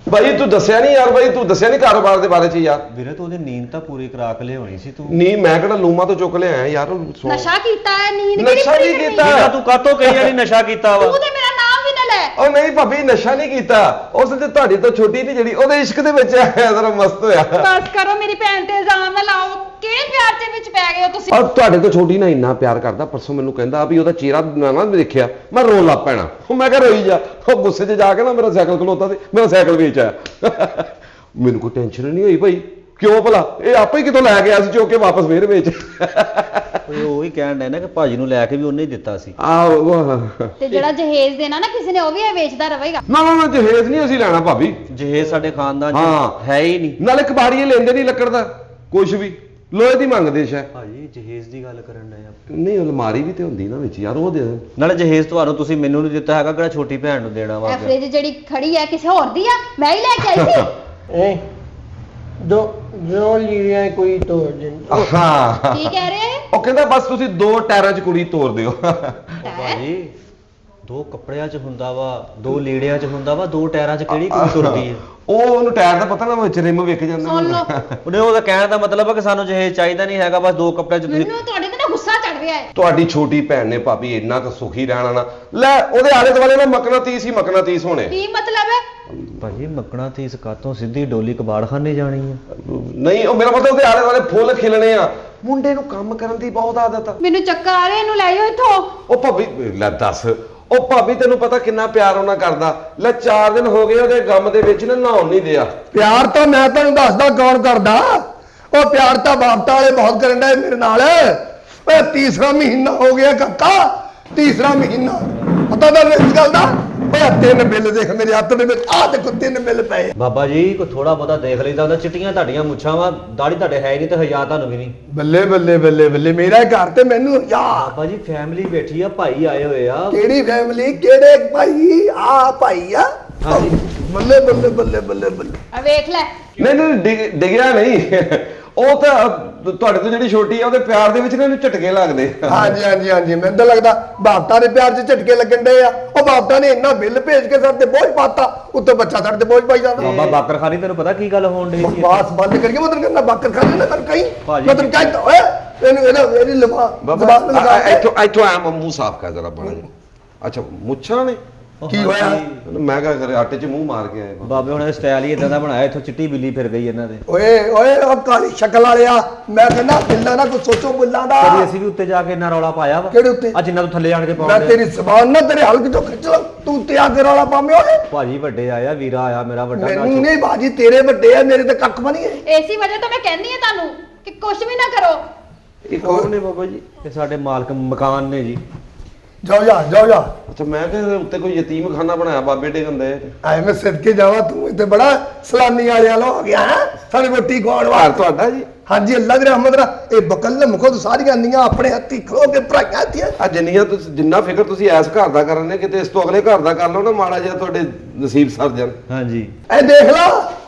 Speaker 3: ਭਾਈ ਤੂੰ ਦੱਸਿਆ ਨਹੀਂ ਯਾਰ, ਭਾਈ ਤੂੰ ਦੱਸਿਆ ਨਹੀਂ ਕਾਰੋਬਾਰ ਦੇ ਬਾਰੇ 'ਚ ਯਾਰ।
Speaker 1: ਵੀਰੇ ਤੂੰ ਉਹਦੀ ਨੀਂਦ ਤਾਂ ਪੂਰੀ ਕਰਾ ਕੇ ਲਿਆਉਣੀ ਸੀ ਤੂੰ।
Speaker 3: ਨਹੀਂ ਮੈਂ ਕਿਹੜਾ ਲੂਮਾ ਤੋਂ ਚੁੱਕ ਲਿਆਇਆ ਯਾਰ।
Speaker 2: ਨਸ਼ਾ ਕੀਤਾ ਹੈ, ਨੀਂਦ
Speaker 3: ਨਸ਼ਾ
Speaker 2: ਪੂਰੀ
Speaker 3: ਨਹੀਂ
Speaker 2: ਕਰਨੀ?
Speaker 3: ਕੀਤਾ।
Speaker 1: ਤੂੰ ਕਾਤੋਂ ਕਹੀ ਜਾਨੀ ਨਸ਼ਾ ਕੀਤਾ ਵਾ?
Speaker 2: ਤੂੰ ਤੇ ਮੇਰਾ ਨਾਮ ਵੀ ਨਾ ਲੈ।
Speaker 3: ਉਹ ਨਹੀਂ ਭਾਬੀ ਨਸ਼ਾ ਨਹੀਂ ਕੀਤਾ। ਉਸ ਤੇ ਤੁਹਾਡੀ ਤੋਂ ਛੋਟੀ ਨਹੀਂ ਜਿਹੜੀ ਉਹਦੇ ਇਸ਼ਕ ਦੇ ਵਿੱਚ ਜ਼ਰਾ ਮਸਤ ਹੋਇਆ।
Speaker 2: ਬਸ ਕਰੋ, ਮੇਰੀ ਭੈਣ ਤੇ ਇਲਜ਼ਾਮ ਨਾ ਲਾਓ। ਕਿਹੜੇ ਪਿਆਰ ਦੇ ਵਿੱਚ ਪੈ ਗਏ ਹੋ ਤੁਸੀਂ?
Speaker 3: ਔਰ ਤੁਹਾਡੇ ਤੋਂ ਛੋਟੀ ਨਾ ਇੰਨਾ ਪਿਆਰ ਕਰਦਾ। ਪਰਸੋਂ ਮੈਨੂੰ ਕਹਿੰਦਾ ਵੀ ਉਹਦਾ ਚਿਹਰਾ ਨਾ ਦੇਖਿਆ, ਮੈਂ ਰੋਣ ਲੱਗ ਪੈਣਾ। ਮੈਂ ਕਿਹਾ ਰੋਈ ਜਾ। ਉਹ ਗੁੱਸੇ 'ਚ ਜਾ ਕੇ ਨਾ ਮੇਰਾ ਸਾਈਕਲ ਖਲੋਤਾ ਤੇ ਮੇਰਾ ਸਾਈਕਲ ਵੇਚ ਆਇਆ। ਮੈਨੂੰ ਕੋਈ ਟੈਨਸ਼ਨ ਨਹੀਂ ਹੋਈ ਭਾਈ। ਕਿਉਂ ਭਲਾ? ਇਹ ਆਪੇ ਹੀ ਕਿਤੋਂ ਲੈ ਗਿਆ ਸੀ ਚੁੱਕ ਕੇ ਵਾਪਸ ਫੇਰ ਵੇਚ।
Speaker 1: ਉਹ ਹੀ ਕਹਿਣ ਡਿਆ ਨਾ ਕਿ ਭਾਜੀ ਨੂੰ ਲੈ ਕੇ ਵੀ ਉਹਨੇ ਹੀ ਦਿੱਤਾ ਸੀ।
Speaker 2: ਤੇ ਜਿਹੜਾ ਜਹੇਜ਼ ਦੇਣਾ ਨਾ ਕਿਸੇ ਨੇ, ਉਹ ਵੀ ਇਹ ਵੇਚਦਾ ਰਹੇਗਾ।
Speaker 3: ਨਾ ਜਹੇਜ਼ ਨਹੀਂ ਅਸੀਂ ਲੈਣਾ ਭਾਬੀ।
Speaker 1: ਜਹੇਜ਼ ਸਾਡੇ ਖਾਨਦਾਨ 'ਚ
Speaker 3: ਹਾਂ।
Speaker 1: ਹੈ ਹੀ ਨਹੀਂ।
Speaker 3: ਨਾਲੇ ਕਬਾੜੀਏ ਲੈਂਦੇ ਨਹੀਂ ਲੱਕੜ ਦਾ। ਕੁਝ ਵੀ ਲੋਹੇ ਦੀ ਮੰਗਦੇ ਸ਼ਾਇਦ।
Speaker 1: ਭਾਜੀ ਜਹੇਜ਼ ਦੀ ਗੱਲ ਕਰਨ ਡਏ ਆ।
Speaker 3: ਨਹੀਂ ਅਲਮਾਰੀ ਵੀ ਤੇ ਹੁੰਦੀ ਨਾ ਵਿੱਚ ਯਾਰ, ਉਹ ਦੇ ਦਿਓ।
Speaker 1: ਨਾਲੇ ਜਹੇਜ਼ ਤੁਹਾਨੂੰ ਤੁਸੀਂ ਮੈਨੂੰ ਨਹੀਂ ਦਿੱਤਾ ਹੈਗਾ, ਕਿਹੜਾ ਛੋਟੀ ਭੈਣ ਨੂੰ ਦੇਣਾ ਵਾ
Speaker 2: ਇਹ ਫ੍ਰਿਜ ਜਿਹੜੀ ਖੜੀ ਹੈ ਕਿਸੇ ਹੋਰ ਦੀ ਆ, ਮੈਂ ਹੀ ਲੈ ਕੇ ਆਈ ਸੀ।
Speaker 4: ਇਹ ਦੋ ਲੀੜੀਆਂ ਕੋਈ ਤੋੜ ਦੇ।
Speaker 3: ਹਾਂ
Speaker 2: ਕੀ ਕਹਿ ਰਹੇ?
Speaker 3: ਉਹ ਕਹਿੰਦਾ ਬਸ ਤੁਸੀਂ 2 ਟਾਇਰਾਂ 'ਚ ਕੁੜੀ ਤੋਰ ਦਿਓ।
Speaker 1: ਭਾਜੀ 2 ਕੱਪੜਿਆਂ 'ਚ ਹੁੰਦਾ ਵਾ, 2 ਲੀੜਿਆਂ 'ਚ ਹੁੰਦਾ ਵਾ, 2 ਟਾਇਰਾਂ 'ਚ ਕਿਹੜੀ ਕੁੜੀ ਤੁਰਦੀ ਹੈ?
Speaker 3: ਉਹ ਉਹਨੂੰ ਟਾਇਰ ਦਾ ਪਤਾ ਨਾ, ਵਿੱਚ ਰਿਮ ਵਿਕ ਜਾਂਦਾ।
Speaker 2: ਸੁਣ ਲਓ,
Speaker 1: ਉਹਨੇ ਉਹਦਾ ਕਹਿਣ ਦਾ ਮਤਲਬ ਹੈ ਕਿ ਸਾਨੂੰ ਜਹੇਜ਼ ਚਾਹੀਦਾ ਨਹੀਂ ਹੈਗਾ, ਬਸ 2 ਕੱਪੜਿਆਂ 'ਚ ਤੁਸੀਂ।
Speaker 2: ਮੈਨੂੰ ਤੁਹਾਡੇ ਤੇ ਨਾ ਗੁੱਸਾ ਚੜ ਰਿਹਾ ਹੈ।
Speaker 3: ਤੁਹਾਡੀ ਛੋਟੀ ਭੈਣ ਨੇ ਭਾਬੀ ਇੰਨਾ ਕੁ ਸੁਖੀ ਰਹਿਣਾ ਨਾ, ਲੈ ਉਹਦੇ ਆਲੇ ਦੁਆਲੇ ਨਾ ਮਕਨਾਤੀਸ ਹੀ ਮਕਨਾਤੀਸ ਹੋਣੇ।
Speaker 2: ਕੀ ਮਤਲਬ ਹੈ?
Speaker 1: ਭਾਜੀ ਮੱਕਣਾ ਤੀਸ ਕਾਤੋਂ ਸਿੱਧੀ ਡੋਲੀ ਕਬਾੜਖਾਨੇ ਜਾਣੀ ਆ।
Speaker 3: ਨਹੀਂ, ਉਹ ਮੇਰਾ ਮਤਲਬ ਉਹਦੇ ਆਲੇ ਦੁਆਲੇ ਫੁੱਲ ਖਿਲਣੇ ਆ। ਮੁੰਡੇ ਨੂੰ ਕੰਮ ਕਰਨ ਦੀ ਬਹੁਤ ਆਦਤ ਆ।
Speaker 2: ਮੈਨੂੰ ਚੱਕਰ ਆ ਰਿਹਾ, ਇਹਨੂੰ ਲੈ ਜਾਓ ਇੱਥੋਂ।
Speaker 3: ਉਹ ਭਾਬੀ ਲੈ ਦੱਸ, ਉਹ ਭਾਬੀ ਤੈਨੂੰ ਪਤਾ ਕਿੰਨਾ ਪਿਆਰ ਉਹਨਾਂ ਕਰਦਾ। ਲੈ 4 ਦਿਨ ਹੋ ਗਏ ਉਹਦੇ ਗਮ ਦੇ ਵਿੱਚ ਨਾ ਨਹਾਉਣ ਨਹੀਂ ਦਿਆ।
Speaker 5: ਪਿਆਰ ਤਾਂ ਮੈਂ ਤੁਹਾਨੂੰ ਦੱਸਦਾ ਕੌਣ ਕਰਦਾ। ਉਹ ਪਿਆਰ ਤਾਂ ਬਾਪਤਾ ਵਾਲੇ ਬਹੁਤ ਕਰਨ ਡਏ ਮੇਰੇ ਨਾਲ। ਓਏ ਤੀਸਰਾ ਮਹੀਨਾ ਹੋ ਗਿਆ ਕਾਕਾ, ਤੀਸਰਾ ਮਹੀਨਾ। ਪਤਾ ਤਾਂ ਨਹੀਂ ਇਸ ਗੱਲ ਦਾ। ਓਏ 3 ਬਿੱਲ ਦੇਖ ਮੇਰੇ ਹੱਥ ਦੇ ਵਿੱਚ, ਆਹ ਦੇਖੋ 3 ਬਿੱਲ ਪਏ।
Speaker 1: ਬਾਬਾ ਜੀ ਕੋਈ ਥੋੜਾ ਬਹੁਤਾ ਦੇਖ ਲਈਦਾ ਹੁੰਦਾ। ਚਿੱਟੀਆਂ ਤੁਹਾਡੀਆਂ ਮੁੱਛਾਂ ਵਾ, ਦਾੜੀ ਤੁਹਾਡੇ ਹੈ ਨਹੀਂ ਤੇ ਹਯਾ ਤੁਹਾਨੂੰ ਵੀ ਨਹੀਂ।
Speaker 5: ਬੱਲੇ ਬੱਲੇ ਬੱਲੇ ਬੱਲੇ, ਮੇਰਾ ਘਰ ਤੇ ਮੈਨੂੰ ਯਾਰ।
Speaker 1: ਬਾਬਾ ਜੀ ਫੈਮਿਲੀ ਬੈਠੀ ਆ, ਭਾਈ ਆਏ ਹੋਏ ਆ।
Speaker 5: ਕਿਹੜੀ ਫੈਮਿਲੀ, ਕਿਹੜੇ ਭਾਈ? ਆ ਭਾਈ ਆ।
Speaker 1: ਹਾਂਜੀ।
Speaker 5: ਬੱਲੇ ਬੱਲੇ ਬੱਲੇ ਬੱਲੇ ਬੱਲੇ।
Speaker 2: ਆ ਵੇਖ ਲੈ,
Speaker 3: ਨਹੀਂ ਡਿਗਿਆ ਨਹੀਂ। ਉਹ ਤਾਂ ਤੁਹਾਡੇ ਤੋਂ ਜਿਹੜੀ ਛੋਟੀ ਆ ਉਹਦੇ ਪਿਆਰ ਦੇ ਵਿੱਚ ਨਾ ਇਹਨੂੰ ਝਟਕੇ ਲੱਗਦੇ।
Speaker 5: ਹਾਂਜੀ ਹਾਂਜੀ ਹਾਂਜੀ, ਮੈਨੂੰ ਤਾਂ ਲੱਗਦਾ ਬਾਪਤਾ ਦੇ ਪਿਆਰ 'ਚ ਝਟਕੇ ਲੱਗਣ ਡਏ ਆ। ਉਹ ਬਾਪਤਾ ਨੇ ਇੰਨਾ ਬਿੱਲ ਭੇਜ ਕੇ ਸਾਡੇ ਤੇ ਬੋਝ ਪਾਤਾ, ਉੱਤੋਂ ਬੱਚਾ ਸਾਡੇ ਤੇ ਬੋਝ ਪਾਈ ਜਾਂਦਾ।
Speaker 1: ਬਾਬਾ ਬਾਕਰਖਾਨੀ ਤੈਨੂੰ ਪਤਾ ਕੀ ਗੱਲ ਹੋਣ ਡਈ ਸੀ ਇੱਥੇ?
Speaker 5: ਬਕਵਾਸ ਬੰਦ ਕਰੀਏ। ਮੈਂ ਤੈਨੂੰ ਕਹਿੰਦਾ ਬਾਕਰ ਖਾਣੇ ਨਾ ਕਰ ਕਹੀਂ।
Speaker 1: ਭਾਜੀ।
Speaker 5: ਮੈਂ ਤੈਨੂੰ ਕਹਿੰਦਾ ਓਏ ਇਹਦੀ ਲਵਾ ਜ਼ਬਾਨ ਲਗਾ ਕੇ।
Speaker 3: ਇੱਥੋਂ ਆ ਮੂੰਹ ਸਾਫ਼ ਕਰ ਜਰਾ ਬਣਾ। ਅੱਛਾ ਮੁੱਛਾਂ ਨੇ
Speaker 5: ਕੀ ਹੋਇਆ?
Speaker 3: ਮੈਂ ਕਿਹਾ ਕਰੇ ਆਟੇ 'ਚ ਮੂੰਹ ਮਾਰ ਕੇ ਆਏ।
Speaker 1: ਬਾਬੇ ਹੁਣ ਸਟਾਈਲ ਹੀ ਇਦਾਂ ਦਾ ਬਣਾਇਆ, ਇੱਥੋਂ ਚਿੱਟੀ ਬਿੱਲੀ ਫਿਰ ਗਈ ਇਹਨਾਂ ਦੇ।
Speaker 5: ਓਏ ਓਏ ਉਹ ਕਾਲੀ ਸ਼ਕਲ ਵਾਲਿਆ, ਮੈਂ ਕਹਿੰਦਾ ਬਿੱਲਾਂ ਦਾ ਕੁਝ ਸੋਚੋ ਬੁੱਲਾਂ ਦਾ।
Speaker 1: ਕਦੀ ਅਸੀਂ ਵੀ ਉੱਤੇ ਜਾ ਕੇ ਇੰਨਾ ਰੌਲਾ ਪਾਇਆ ਵਾ?
Speaker 5: ਕਿਹੜੇ ਉੱਤੇ?
Speaker 1: ਆ ਜਿੰਨਾ ਤੋਂ ਥੱਲੇ ਜਾਣ ਕੇ
Speaker 5: ਮੈਂ
Speaker 1: ਪਾਉਂਦੇ।
Speaker 5: ਤੇਰੀ ਜ਼ਬਾਨ ਨਾ ਤੇਰੇ ਹਲਕ ਚੋਂ ਖਿੱਚ ਲਾਂ, ਤੂੰ ਤੇ ਆ ਕੇ ਰੌਲਾ ਪਾਵੇਂ। ਓਏ
Speaker 1: ਭਾਜੀ ਵੱਡੇ ਆਇਆ, ਵੀਰਾ ਆਇਆ ਮੇਰਾ ਵੱਡਾ।
Speaker 5: ਮੈਨੂੰ ਨਹੀਂ ਬਾਜੀ, ਤੇਰੇ ਵੱਡੇ ਆ, ਮੇਰੇ ਤੇ ਕੱਖ ਬਣੀ ਹੈ।
Speaker 2: ਏਸੀ ਵਜ੍ਹਾ ਤੋਂ ਮੈਂ ਕਹਿੰਦੀ ਆ ਤੁਹਾਨੂੰ ਕਿ ਕੁਝ ਵੀ ਨਾ ਕਰੋ।
Speaker 3: ਇਹ ਕੌਣ ਨੇ ਬਾਬਾ ਜੀ?
Speaker 1: ਇਹ ਸਾਡੇ ਮਾਲਕ ਮਕਾਨ ਨੇ ਜੀ।
Speaker 5: ਜਾਓ ਜਾ ਜਾਓ ਜਾ।
Speaker 3: ਅੱਛਾ ਮੈਂ ਕਿਹਾ ਉੱਤੇ ਕੋਈ ਯਤੀਮਖਾਨਾ ਬਣਾਇਆ ਬਾਬੇ ਟੇਕਣ ਦੇ।
Speaker 5: ਆਏ ਮੈਂ ਸਿੱਧਕੇ ਜਾਵਾਂ, ਤੂੰ ਇੱਥੇ ਬੜਾ ਸਲਾਨੀ ਵਾਲੇ ਵਾਲਾ ਹੋ ਗਿਆ ਹੈ। ਸਾਡੀ ਰੋਟੀ ਖਵਾਉਣ
Speaker 3: ਘਰ
Speaker 5: ਵਾਲਾ
Speaker 3: ਤੁਹਾਡਾ ਜੀ?
Speaker 5: ਹਾਂਜੀ, ਅੱਲਾ ਦੀ ਰਹਿਮਤ ਨਾਲ ਇਹ ਬਕਲ ਖੁਦ ਸਾਰੀਆਂ ਨੀਆਂ ਆਪਣੇ ਹੱਥੀ ਖਲੋ ਕੇ ਭਰਾਈਆਂ ਤੀਆਂ।
Speaker 3: ਆ ਜਿੰਨਾ ਫਿਕਰ ਤੁਸੀਂ ਐਸ ਘਰ ਦਾ ਕਰਨ ਨੇ, ਕਿਤੇ ਇਸ ਤੋਂ ਅਗਲੇ ਘਰ ਦਾ ਕਰ ਲਓ ਨਾ, ਮਾੜਾ ਜਿਹਾ ਤੁਹਾਡੇ ਨਸੀਬ ਸਰ ਜਾਣ।
Speaker 1: ਹਾਂਜੀ।
Speaker 5: ਇਹ ਦੇਖ ਲਾ,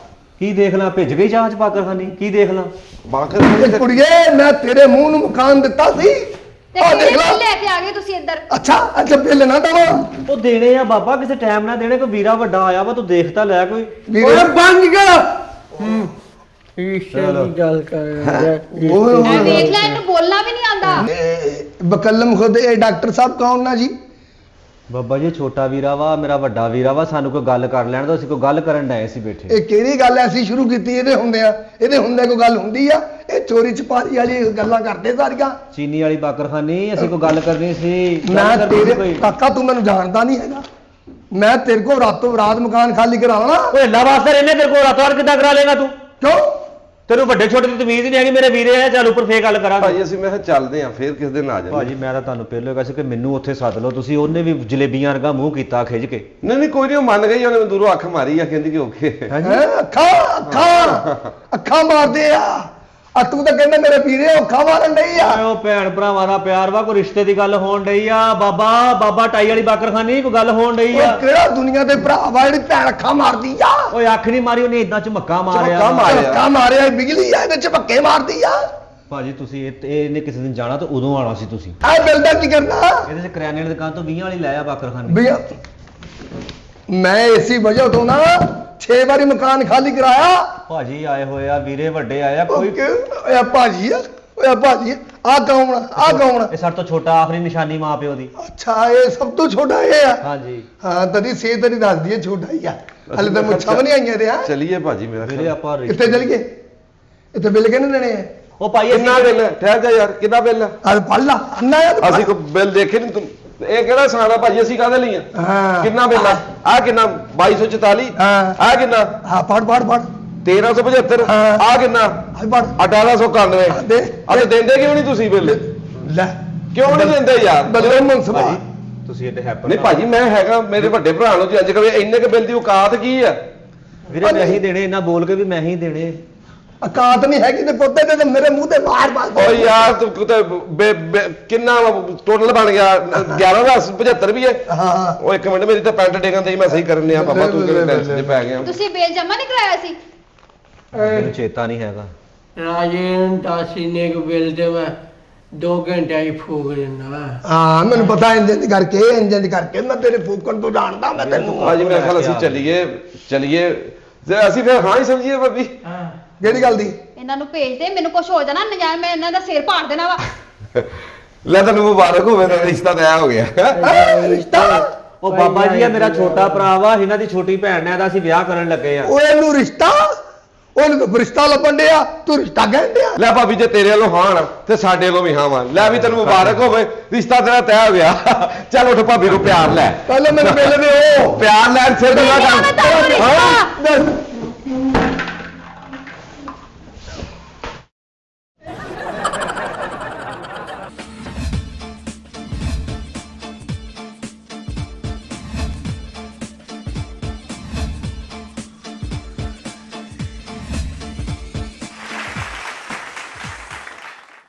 Speaker 1: ਕੀ ਦੇਖ ਲਾਂ? ਭਿੱਜ ਗਈ ਜਾਂਚ ਬਾਕਰਖਾਨੀ, ਕੀ ਦੇਖ ਲਾਂ?
Speaker 3: ਬਾਕਰ
Speaker 5: ਇਹ ਕੁੜੀਏ ਮੈਂ ਤੇਰੇ ਮੂੰਹ ਨੂੰ ਮਕਾਨ ਦਿੱਤਾ ਸੀ।
Speaker 2: ਤੇ
Speaker 5: ਆਹ
Speaker 2: ਕਿਹੜੇ
Speaker 5: ਦੇਖ ਲਾ।
Speaker 2: ਬਿੱਲ ਲੈ ਕੇ ਆ ਗਏ ਤੁਸੀਂ ਇੱਧਰ?
Speaker 5: ਅੱਛਾ ਬਿੱਲ ਨਾ ਦਵਾ
Speaker 1: ਉਹ ਦੇਣੇ ਆ ਬਾਬਾ, ਕਿਸੇ ਟਾਈਮ ਨਾ ਦੇਣੇ। ਕੋਈ ਵੀਰਾ ਵੱਡਾ ਆਇਆ ਵਾ, ਤੂੰ ਦੇਖ ਤਾਂ ਲੈ ਕੋਈ।
Speaker 5: ਓਏ ਬੰਦ ਕਰ।
Speaker 4: ਈਸ਼ਰ ਦੀ ਗੱਲ ਕਰ
Speaker 5: ਓਏ
Speaker 2: ਐ ਵੇਖ ਲੈ, ਇਹਨੂੰ ਬੋਲਣਾ ਵੀ ਨਹੀਂ ਆਉਂਦਾ।
Speaker 5: ਬਕਲਮ ਖੁਦ ਇਹ ਡਾਕਟਰ ਸਾਹਿਬ ਕੌਣ ਨਾ ਜੀ?
Speaker 1: ਬਾਬਾ ਜੀ ਛੋਟਾ ਵੀਰਾ ਵਾ, ਮੇਰਾ ਵੱਡਾ ਵੀਰਾ ਵਾ, ਸਾਨੂੰ ਕੋਈ ਗੱਲ ਕਰ ਲੈਣ ਦੋ, ਅਸੀਂ ਕੋਈ ਗੱਲ ਕਰਨ ਡਏ ਸੀ ਬੈਠੇ।
Speaker 5: ਇਹ ਕਿਹੜੀ ਗੱਲ ਐਸੀ ਸ਼ੁਰੂ ਕੀਤੀ ਇਹਦੇ ਹੁੰਦਿਆਂ? ਇਹਦੇ ਹੁੰਦੇ ਕੋਈ ਗੱਲ ਹੁੰਦੀ ਆ? ਇਹ ਚੋਰੀ ਛਪਾਰੀ ਵਾਲੀ ਗੱਲਾਂ ਕਰਦੇ ਸਾਰੀਆਂ।
Speaker 1: ਚੀਨੀ ਵਾਲੀ ਬਾਕਰਖਾਨੀ, ਅਸੀਂ ਕੋਈ ਗੱਲ ਕਰਨੀ ਸੀ। ਗੱਲ
Speaker 5: ਮੈਂ
Speaker 1: ਕਰਨੀ ਸੀ
Speaker 5: ਤੇਰੇ
Speaker 1: ਕੋਈ।
Speaker 5: ਕਾਕਾ ਤੂੰ ਮੈਨੂੰ ਜਾਣਦਾ ਨਹੀਂ ਹੈਗਾ। ਮੈਂ ਤੇਰੇ ਕੋਲ ਰਾਤੋਂ ਰਾਤ ਮਕਾਨ ਖਾਲੀ ਕਰਾਉਣਾ।
Speaker 1: ਓਏ ਅੱਲਾ ਵਾਸਤੇ ਇਹਨੇ ਤੇਰੇ ਕੋਲ ਰਾਤੋਂ ਰਾਤ ਕਿੱਦਾਂ ਕਰਾ ਲੇਗਾ ਤੂੰ?
Speaker 5: ਕਿਉਂ?
Speaker 1: ਤੈਨੂੰ ਵੱਡੇ ਛੋਟੇ ਦੀ ਤਮੀਜ਼ ਨਹੀਂ ਹੈਗੀ। ਮੇਰੇ ਵੀਰੇ ਆ, ਚੱਲ ਉੱਪਰ ਫੇਰ ਗੱਲ ਕਰਾਂਗੇ।
Speaker 3: ਭਾਜੀ ਅਸੀਂ ਮੈਂ ਕਿਹਾ ਚੱਲਦੇ ਆਂ, ਫੇਰ ਕਿਸ ਦਿਨ ਆ ਜਾਵਾਂਗੇ।
Speaker 1: ਭਾਜੀ ਮੈਂ ਤਾਂ ਤੁਹਾਨੂੰ ਪਹਿਲਾਂ ਕਿਹਾ ਸੀ ਕਿ ਮੈਨੂੰ ਉੱਥੇ ਸੱਦ ਲਓ ਤੁਸੀਂ। ਉਹਨੇ ਵੀ ਜਲੇਬੀਆਂ ਵਰਗਾ ਮੂੰਹ ਕੀਤਾ ਖਿੱਚ ਕੇ।
Speaker 3: ਨਹੀਂ ਕੋਈ ਨਹੀਂ, ਉਹ ਮੰਨ ਗਈ। ਉਹਨੇ ਦੂਰੋਂ ਅੱਖ ਮਾਰੀ ਆ, ਕਹਿੰਦੀ ਕਿ ਓਕੇ।
Speaker 5: ਹੈਂ? ਅੱਖਾਂ ਮਾਰਦੇ ਆ ਤੂੰ ਤਾਂ ਕਹਿੰਦਾ ਮੇਰੇ ਵੀਰੇ ਅੱਖਾਂ ਮਾਰਨ ਡਈ ਆ।
Speaker 1: ਓਏ ਉਹ ਭੈਣ ਭਰਾਵਾਂ ਦਾ ਪਿਆਰ ਵਾ, ਕੋਈ ਰਿਸ਼ਤੇ ਦੀ ਗੱਲ ਹੋਣ ਡਈ ਆ। ਬਾਬਾ ਟਾਈ ਵਾਲੀ ਬਾਕਰਖਾਨੀ ਕੋਈ ਗੱਲ ਹੋਣ ਡਈ ਆ।
Speaker 5: ਉਹ ਕਿਹੜਾ ਦੁਨੀਆ ਦੇ ਭਰਾ ਵਾ ਜਿਹੜੀ ਭੈਣ ਅੱਖਾਂ ਮਾਰਦੀ ਆ?
Speaker 1: ਓਏ ਅੱਖ ਨਹੀਂ ਮਾਰੀ ਉਹਨੇ, ਇਦਾਂ ਝਮੱਕਾ ਮਾਰਿਆ।
Speaker 3: ਝਮੱਕਾ ਮਾਰਿਆ।
Speaker 5: ਅੱਖਾਂ ਮਾਰਿਆ, ਬਿਜਲੀ ਆ, ਇਹਦੇ ਚ ਧੱਕੇ ਮਾਰਦੀ ਆ।
Speaker 1: ਭਾਜੀ ਤੁਸੀਂ ਇਹਨੇ ਕਿਸੇ ਦਿਨ ਜਾਣਾ ਤਾਂ ਉਦੋਂ ਆਣਾ ਸੀ ਤੁਸੀਂ।
Speaker 5: ਆ ਬਿੱਲ ਦਾ ਕੀ ਕਰਨਾ?
Speaker 1: ਇਹਦੇ ਚ ਕਰਿਆਨੇ ਦੀ ਦੁਕਾਨ ਤੋਂ 20 ਵਾਲੀ ਲਾਇਆ ਬਾਕਰਖਾਨੀ।
Speaker 5: ਭਈਆ ਮੈਂ ਇਸੀ ਵਜ੍ਹਾ ਤੋਂ ਨਾ 6 ਵਾਰੀ ਮਕਾਨ ਖਾਲੀ ਕਰਾਇਆ।
Speaker 1: ਭਾਜੀ ਆਏ ਹੋਏ ਆ, ਵੀਰੇ ਵੱਡੇ ਆਏ ਆ। ਕੋਈ
Speaker 5: ਓਏ ਭਾਜੀ ਆ, ਓਏ ਭਾਜੀ ਆ ਕੌਣ
Speaker 1: ਇਹ ਸਾਡੇ ਤੋਂ ਛੋਟਾ ਆਖਰੀ ਨਿਸ਼ਾਨੀ ਮਾਂ ਪਿਓ ਦੀ।
Speaker 5: ਅੱਛਾ ਇਹ ਸਭ ਤੋਂ ਛੋਟਾ ਇਹ ਆ।
Speaker 1: ਹਾਂਜੀ।
Speaker 5: ਹਾਂ ਤੇਰੀ ਸਿਹਤ ਤੇਰੀ ਦੱਸਦੀ ਹੈ ਛੋਟਾ ਹੀ ਆ। ਹਲੇ ਤਾਂ ਮੁੱਛਾਂ ਵੀ ਨਹੀਂ ਆਈਆਂ ਤੇ ਆ।
Speaker 3: ਚਲੀਏ ਭਾਜੀ ਮੇਰਾ
Speaker 1: ਵੀਰੇ
Speaker 3: ਖਿਆਲ।
Speaker 1: ਆਪਾਂ
Speaker 5: ਕਿੱਥੇ ਚਲ ਗਏ? ਇੱਥੇ ਬਿੱਲ ਕਿਹਨੇ ਦੇਣੇ ਆ?
Speaker 1: ਉਹ ਭਾਈ
Speaker 3: ਕਿੰਨਾ ਬਿੱਲ ਹੈ? ਠਹਿਰ ਜਾ ਯਾਰ, ਕਿੰਨਾ ਬਿੱਲ ਹੈ?
Speaker 5: ਆ ਪੜ ਲਾ ਅੰਨਾ ਆ।
Speaker 3: ਅਸੀਂ ਕੋਈ ਬਿੱਲ ਦੇਖੇ ਨਹੀਂ। ਤੂੰ ਇਹ ਕਿਹੜਾ ਸਾਨਾ ਭਾਜੀ, ਅਸੀਂ ਕਾਹਦੇ ਲਈ ਆ?
Speaker 5: ਹਾਂ
Speaker 3: ਕਿੰਨਾ ਬਿੱਲ ਆ? ਆ ਕਿੰਨਾ? 2244।
Speaker 5: ਹਾਂ।
Speaker 3: ਆ ਕਿੰਨਾ?
Speaker 5: ਹਾਂ ਪੜ
Speaker 3: 1375।
Speaker 5: ਹਾਂ।
Speaker 3: ਆ ਕਿੰਨਾ?
Speaker 5: ਆ ਪੜ
Speaker 3: 1891।
Speaker 5: ਦੇ
Speaker 3: ਅੱਜ ਦਿੰਦੇ ਕਿਉਂ ਨਹੀਂ ਤੁਸੀਂ ਬਿੱਲ?
Speaker 5: ਲੈ
Speaker 3: ਕਿਉਂ ਨਹੀਂ ਦਿੰਦੇ ਯਾਰ?
Speaker 5: ਬਦਲੇ ਮਨਸਬਾ।
Speaker 1: ਭਾਜੀ ਤੁਸੀਂ ਇੱਥੇ ਹੈਪਰ
Speaker 3: ਨਹੀਂ ਭਾਜੀ ਮੈਂ ਹੈਗਾ, ਮੇਰੇ ਵੱਡੇ ਭਰਾ ਨੂੰ ਜੀ ਅੱਜ ਕਵੇ ਇੰਨੇ ਕ ਬਿੱਲ ਦੀ ਔਕਾਤ ਕੀ ਆ?
Speaker 1: ਵੀਰੇ ਮੈਂ ਹੀ ਦੇਣੇ, ਇਹਨਾਂ ਬੋਲ ਕੇ ਵੀ ਮੈਂ ਹੀ ਦੇਣੇ।
Speaker 5: ਔਕਾਤ ਨਹੀਂ ਹੈਗੀ ਤੇ ਪੋਤੇ ਤੇ ਮੇਰੇ ਮੂੰਹ ਤੇ ਮਾਰ ਮਾਰ
Speaker 3: ਓ ਯਾਰ ਤੂੰ ਕਿਤੇ ਕਿੰਨਾ ਟੋਟਲ ਬਣ ਗਿਆ 11 ਦਾ 75 ਵੀ ਹੈ
Speaker 5: ਹਾਂ
Speaker 3: ਉਹ ਇੱਕ ਮਿੰਟ ਮੇਰੀ ਤਾਂ ਪੈਂਟ ਡੇਗਾਂ ਤੇ ਮੈਂ ਸਹੀ ਕਰਨ ਲਿਆ ਬਾਬਾ ਤੂੰ ਕਿਹੜੇ ਟੈਨਸ਼ਨ 'ਚ ਪੈ ਗਿਆ
Speaker 2: ਤੁਸੀਂ ਬਿੱਲ ਜਮਾ ਨਹੀਂ ਕਰਾਇਆ ਸੀ
Speaker 1: ਮੈਨੂੰ ਚੇਤਾ ਨਹੀਂ ਹੈਗਾ
Speaker 4: ਰਾਜਨ ਦਾਸੀ ਨੇ ਕੋ ਬਿੱਲ ਤੇ ਮੈਂ 2 ਘੰਟੇ ਹੀ ਫੂਕ ਦਿੰਦਾ
Speaker 5: ਹਾਂ ਮੈਨੂੰ ਪਤਾ ਇੰਜਨ ਕਰਕੇ ਮੈਂ ਤੇਰੇ ਫੂਕਣ ਤੋਂ ਜਾਣਦਾ ਮੈਂ ਤੈਨੂੰ
Speaker 3: ਭਾਜੀ ਮੇਰੇ ਖਿਆਲ ਅਸੀਂ ਚੱਲੀਏ ਜੇ ਅਸੀਂ ਫਿਰ ਹਾਂ ਹੀ ਸਮਝੀਏ ਭਾਬੀ
Speaker 5: ਕਿਹੜੀ ਗੱਲ ਦੀ
Speaker 2: ਇਹਨਾਂ ਨੂੰ ਭੇਜ ਦੇ ਮੈਨੂੰ ਕੁਝ ਹੋ ਜਾਣਾ ਨਜਾਇਜ਼ ਮੈਂ ਇਹਨਾਂ ਦਾ ਸਿਰ ਪਾੜ ਦੇਣਾ ਵਾ
Speaker 3: ਲੈ ਤੈਨੂੰ ਮੁਬਾਰਕ ਹੋਵੇ ਤੇਰਾ ਰਿਸ਼ਤਾ ਤੈਅ ਹੋ ਗਿਆ
Speaker 5: ਰਿਸ਼ਤਾ
Speaker 1: ਉਹ ਬਾਬਾ ਜੀ ਆ ਮੇਰਾ ਛੋਟਾ ਭਰਾ ਵਾ ਇਹਨਾਂ ਦੀ ਛੋਟੀ ਭੈਣ ਨੇ ਇਹਦਾ ਅਸੀਂ ਵਿਆਹ ਕਰਨ ਲੱਗੇ ਆ
Speaker 5: ਉਹ ਇਹਨੂੰ ਰਿਸ਼ਤਾ ਉਹਨੂੰ ਤਾਂ ਰਿਸ਼ਤਾ ਲੱਭਣ ਡਿਆ ਤੂੰ ਰਿਸ਼ਤਾ ਕਹਿੰਦੇ ਆ
Speaker 3: ਲੈ ਭਾਬੀ ਜੇ ਤੇਰੇ ਵੱਲੋਂ ਹਾਂ ਨਾ ਤੇ ਸਾਡੇ ਵੱਲੋਂ ਵੀ ਹਾਂ ਵਾ ਲੈ ਵੀ ਤੈਨੂੰ ਮੁਬਾਰਕ ਹੋਵੇ ਰਿਸ਼ਤਾ ਤੇਰਾ ਤੈਅ ਹੋ ਗਿਆ ਚੱਲ ਉੱਠ ਭਾਬੀ ਨੂੰ ਪਿਆਰ ਲੈ
Speaker 5: ਪਹਿਲੇ ਮੈਨੂੰ ਬਿੱਲ ਦੇ ਉਹ
Speaker 3: ਪਿਆਰ ਲੈਣ ਸਿਰ ਦੀ ਗੱਲ
Speaker 2: ਮੇਰਾ ਤਾਂ ਰਿਸ਼ਤਾ।
Speaker 5: ਹਾਂ